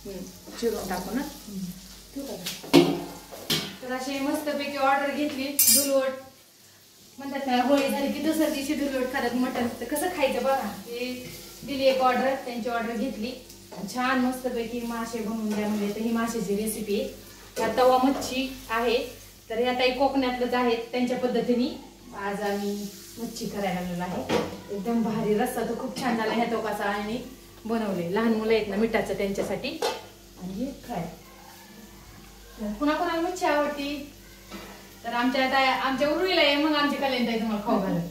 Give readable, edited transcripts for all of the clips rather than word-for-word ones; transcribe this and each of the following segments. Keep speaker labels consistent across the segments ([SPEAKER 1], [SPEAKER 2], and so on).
[SPEAKER 1] चिरून टाकू ना. तर अशी मस्तपैकी ऑर्डर घेतली. धुलवट म्हणतात ना, होळी झाली की दुसऱ्या दिवशी धुलवट खातात मटण. तर कसं खायचं बघा. ते दिली एक ऑर्डर, त्यांची ऑर्डर घेतली. छान मस्तपैकी मासे बनवून द्या म्हणजे. तर ही माशाची रेसिपी आहे. ह्या तवा मच्छी आहे. तर ह्या ताई कोकणातलंच आहेत, त्यांच्या पद्धतीने आज आम्ही मच्छी करायला लागलेलो आहे. एकदम भारी. रस्सा तर खूप छान झाला ह्या टोकाचा आणि बनवले. लहान मुलं आहेत ना मिठाचं त्यांच्यासाठी. आणि हे फ्राय. कुणाकुणाला मच्छी आवडती तर आमच्या उरुळीला आहे. मग आमची कल्याणताई तुम्हाला खाऊ घालत.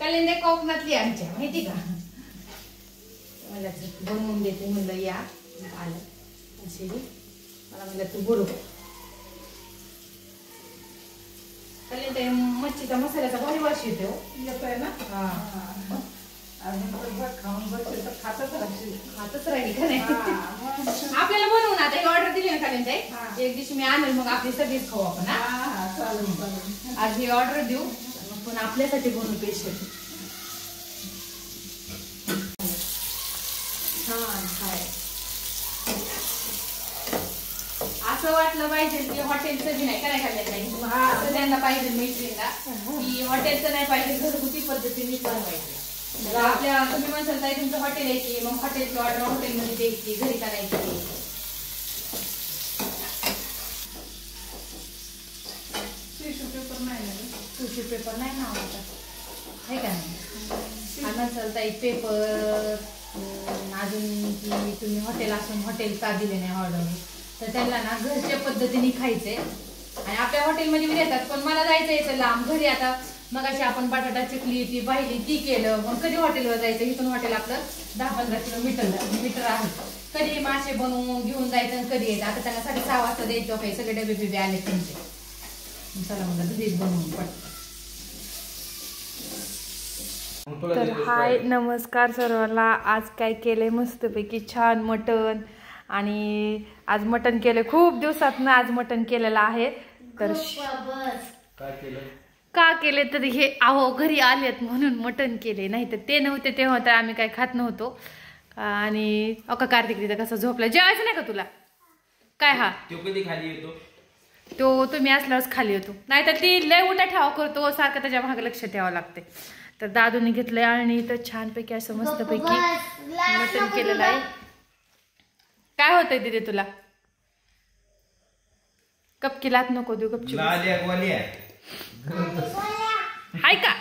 [SPEAKER 1] कल्याणताई कोकणातली आमच्या, माहिती का. मला बनवून देते म्हणलं या आलं असे. मला म्हणलं तू बरोबर. कल्याणताई मच्छीचा मसाल्याचा भारी वास येतो. येतोय ना. खातच राहिली का नाही. आपल्याला बनवून आता ऑर्डर दिली ना कल्याणताई. एक दिवशी मी आणेल मग आपली सगळीच खाऊ आपण. आज ही ऑर्डर देऊ पण आपल्यासाठी बनवू स्पेशल. छान काय असं वाटलं पाहिजे की हॉटेलचं बी नाही काय खाल्लं नाही. असं त्यांना पाहिजे मैत्रिणीला की हॉटेलचं नाही पाहिजे, घरगुती पद्धतीने बनवायचं. आपल्या तुम्ही म्हणसाल ताई तुमचं हॉटेल आहे की मग हॉटेलची ऑर्डर हॉटेलमध्ये द्यायची, घरी करायची. टिश्यू पेपर नाही ना आवडतात आहे का नाही. म्हणसाल ताई पेपर अजून की तुम्ही हॉटेल असून हॉटेल का दिले नाही ऑर्डर. तर त्यांना ना घरच्या पद्धतीने खायचे. आणि आपल्या हॉटेलमध्ये बी देतात पण मला जायचं यायचं लांब घरी. आता मग अशी आपण बटाटा चिकली ती पाहिली ती केलं. मग कधी हॉटेलवर जायचं. इथून हॉटेल आपलं 10-15 किलोमीटर आहे. कधी मासे बनवून घेऊन जायचं आणि कधी यायचं. आता त्यांना 6:30 वाजता द्यायचं काही सगळे डबे बिबे आले त्यांचे. चला म्हणलं घरीच बनवून पडतं. तर हाय नमस्कार सर्वांना. आज काय केलंय मस्तपैकी छान मटण. आणि आज मटण केले खूप दिवसात ना आज मटण केलेलं आहे. तर का केले तर हे आहो घरी आलेत म्हणून मटण केले. नाही तर ते नव्हते तेव्हा तर आम्ही काय खात नव्हतो. आणि अका कार्तिक तिथं कसं झोपला. जेवायचं नाही का तुला काय. हा तो कधी खाली येतो. तो तुम्ही असल्यावरच खाली येतो. नाही तर ती लय उठा ठेवा करतो सारखं. त्याच्या भाग लक्ष ठेवावं लागते. तर दादूने घेतलंय आणि इथं छानपैकी असं मस्तपैकी मटण केलेलं आहे. काय होतंय तिथे तुला. कपकी लात नको देऊ. गपची हाय का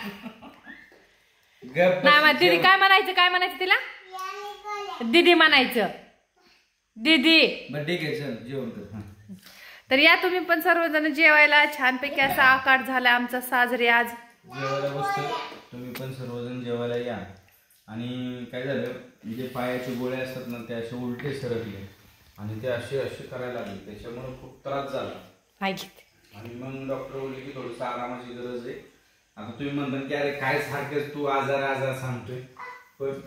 [SPEAKER 1] नाही. दीदी काय म्हणायचं तिला. दीदी म्हणायचं. दीदी. तर या तुम्ही पण सर्वजण जेवायला. छानपैकी असा आकार झाला आमचा साजरे आज.
[SPEAKER 2] जेवायला बसतो तुम्ही पण सर्वजण जेवायला या. आणि काय झालं म्हणजे पायाचे गोळे असतात ना ते असे उलटे सरकले आणि ते असे करायला लागले. त्याच्यामुळे खूप त्रास झाला. आणि मग डॉक्टर बोलले की थोडंसं आरामाची गरज आहे. आता तुम्ही म्हणता की अरे काय सारखेच तू आजार सांगतोय. पण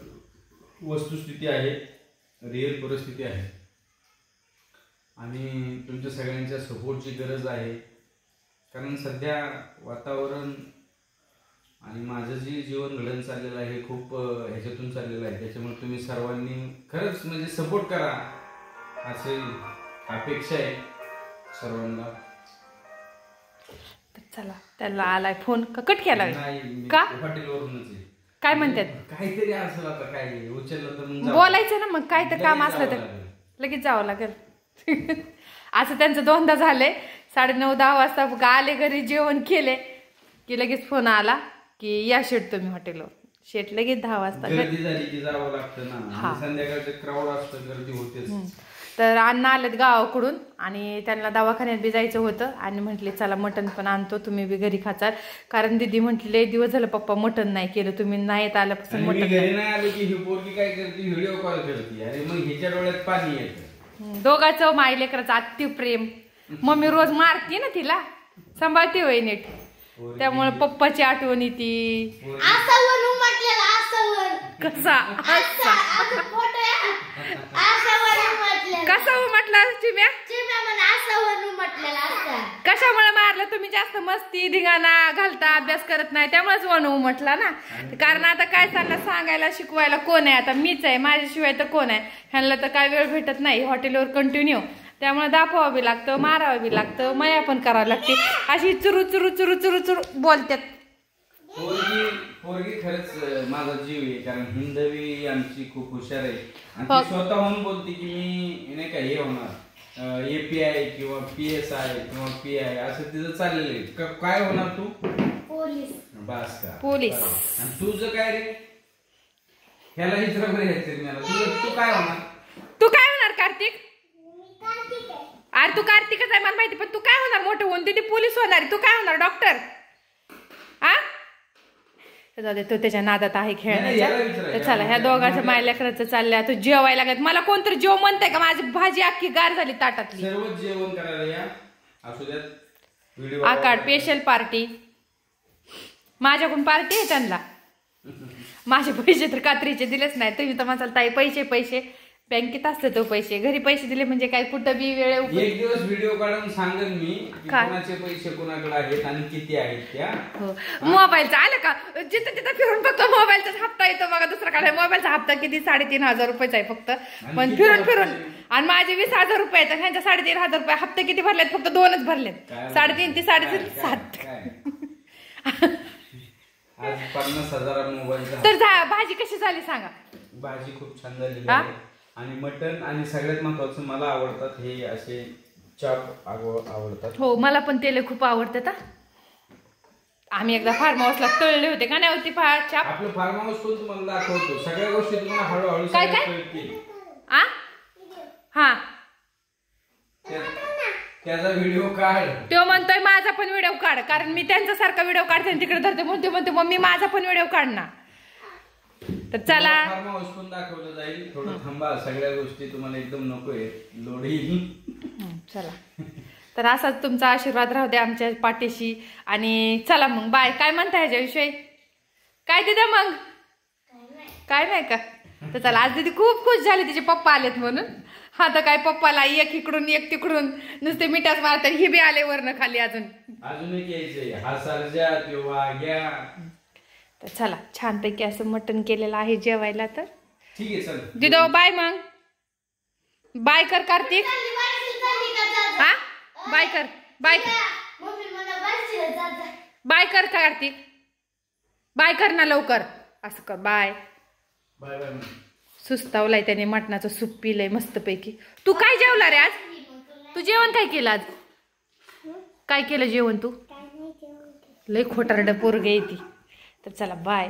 [SPEAKER 2] वस्तुस्थिती आहे, रिअल परिस्थिती आहे. आणि तुमच्या सगळ्यांच्या सपोर्टची गरज आहे. कारण सध्या वातावरण आणि माझं जे जीवन घडण चाललेलं आहे खूप ह्याच्यातून चाललेलं आहे. त्याच्यामुळे तुम्ही सर्वांनी खरंच म्हणजे सपोर्ट करा असे अपेक्षा आहे सर्वांना.
[SPEAKER 1] चला त्याला आलाय फोन का कट केला का
[SPEAKER 2] हॉटेलवरूनच
[SPEAKER 1] काय म्हणतात
[SPEAKER 2] काहीतरी असं आता काय उचललं तर
[SPEAKER 1] बोलायचं ना. मग काय तर काम असलं तर लगेच जावं लागेल. असं त्यांचं 2दा झालंय. 9:30-10 वाजता आले घरी जेवण केले की लगेच फोन आला की या शेट तुम्ही हॉटेलवर. शेट लगेच 10 वाजता
[SPEAKER 2] गर्दी झाली की जावं लागतं ना. संध्याकाळचं क्राऊड असतं, गर्दी होतेच.
[SPEAKER 1] तर अण्णा आलेत गावाकडून आणि त्यांना दवाखान्यात बी जायचं होतं. आणि म्हटले चला मटण पण आणतो तुम्ही बी घरी खाचाल. कारण दीदी म्हटले दिवस झालं पप्पा मटण नाही केलं तुम्ही नाहीत आल्यापासून मटण
[SPEAKER 2] घरी नाही आलो की ही पोरगी काय करते व्हिडिओ कॉल करते. अरे मग हिच्या डोळ्यात पाणी येतं.
[SPEAKER 1] दोघांचं माई लेकराचं अति प्रेम. मम्मी रोज मारती ना तिला सांभाळते होय नीट. त्यामुळे पप्पाची आठवण येते. कसा कसा म्हटला चिम्या
[SPEAKER 3] म्हटलेलं असतं.
[SPEAKER 1] कशामुळे मारलं तुम्ही? जास्त मस्ती धिंगाणा घालता, अभ्यास करत नाही, त्यामुळेच वणू म्हटला ना. कारण आता काय त्यांना सांगायला शिकवायला कोण आहे? आता मीच आहे, माझ्याशिवाय तर कोण आहे? ह्यांना तर काय वेळ भेटत नाही हॉटेलवर कंटिन्यू, त्यामुळे दाखवावं बी लागतं, मारावं बी लागतं, मया पण करावं लागते. अशी चुरू चुरू चुरू चुरू चुरू बोलतात.
[SPEAKER 2] पोरगी खरंच माझा जीव आहे, कारण हिंदवी आमची खूप हुशार आहे आणि ती स्वतःहून बोलते की मी नाही का हे होणार API किंवा PSI किंवा PI असं तिचं चाललेलं आहे. काय होणार तू?
[SPEAKER 3] पोलीस.
[SPEAKER 2] बस का?
[SPEAKER 1] पोलीस.
[SPEAKER 2] आणि तुझं काय रे? ह्याला इतर बरं घ्यायचं मला. तू काय होणार?
[SPEAKER 1] तू काय होणार कार्तिक? अरे तू कार्तिकच आहे मला माहिती, पण तू काय होणार मोठं होऊन? ती पोलीस होणार, तू काय होणार? डॉक्टर? आ तो त्याच्या नादात आहे खेळण्याच्या. तर चला ह्या दोघांच्या मायलेकरांचं चाललंय. आता जेवायला लागत. मला कोणतरी जेव म्हणताय का? माझी भाजी अख्खी गार झाली ताटातली.
[SPEAKER 2] सर्व जेवण करायला या. असू द्यात व्हिडिओ
[SPEAKER 1] आकाड स्पेशल पार्टी. माझ्याकडून पार्टी आहे त्यांना. माझे पैसे तर कात्रीचे दिलेच नाही. तुम्ही तर म्हणसाल ताई पैसे बँकेत असते तो पैसे, घरी पैसे दिले म्हणजे काय कुठं बी वेळ.
[SPEAKER 2] एक दिवस व्हिडिओ काढून सांगेन मी कोणाचे पैसे कोणाकडे आहेत आणि किती आहेत त्या.
[SPEAKER 1] मोबाईलचा आलं का? जिथं तिथं फिरून फक्त मोबाईलचाच हप्ता येतो बघा. दुसरा काय? मोबाईलचा हप्ता किती? 3,500 रुपयाचा आहे फक्त. पण फिरून आणि माझे 20,000 रुपये आहेत. ह्यांच्या 3,500 रुपये हप्ते किती भरलेत? फक्त 2च भरलेत. 3.5 ते 7.5
[SPEAKER 2] आज 50,000 मोबाईल.
[SPEAKER 1] तर भाजी कशी झाली सांगा?
[SPEAKER 2] भाजी खूप छान झालेली आहे आणि मटण आणि सगळ्यात महत्वाचं मला आवडतात हे असे चाप आवडतात.
[SPEAKER 1] हो मला पण तेल खूप आवडतात. आम्ही एकदा फार्म हाऊसला तळले होते का नाही होती चाप.
[SPEAKER 2] आपलं फार्म हाऊस पण तुम्हाला दाखवतो. सगळ्या गोष्टी तुम्हाला हळूहळू
[SPEAKER 1] काय हा
[SPEAKER 2] त्याचा व्हिडिओ काढ.
[SPEAKER 1] तो म्हणतोय माझा पण व्हिडिओ काढ, कारण मी त्यांचा सारखा व्हिडिओ काढते तिकडे धरते म्हणते मम्मी माझा पण व्हिडिओ काढ ना. तर चला
[SPEAKER 2] फार्म हाऊस पण दाखवलं जाईल. थोडं थांबा, सगळ्या गोष्टी तुम्हाला एकदम नकोय लोड येईल.
[SPEAKER 1] चला तर असाच तुमचा आशीर्वाद राहू द्या आमच्या पाठीशी. आणि चला मग बाय. काय म्हणता ह्याच्याविषयी? काय दिदा मग? काय नाही का? तर चला आज दीदी खूप खुश झाली तिचे पप्पा आलेत म्हणून. हा तर काय पप्पाला एक इकडून एक तिकडून नुसते मिठाच मारतात. हे बी आले वरनं खाली
[SPEAKER 2] अजून एक यायचंय. हा सर्जा किंवा घ्या.
[SPEAKER 1] तर चला छानपैकी असं मटण केलेलं आहे जेवायला. तर
[SPEAKER 2] ठीक आहे चल
[SPEAKER 1] दिदो बाय. मग बाय कर कार्तिक. हा बाय कर. बाय बाय कर कार्तिक. बाय कर ना लवकर. असं कर बाय.
[SPEAKER 2] Bye bye.
[SPEAKER 1] सुस्तावलाय त्याने, मटणाचं सूप पिलंय मस्तपैकी. तू काय जेवला रे आज? तू जेवण काय केलं आज? काय केलं जेवण तू? लय खोटारडं पोरग आहे ती. तर चला बाय.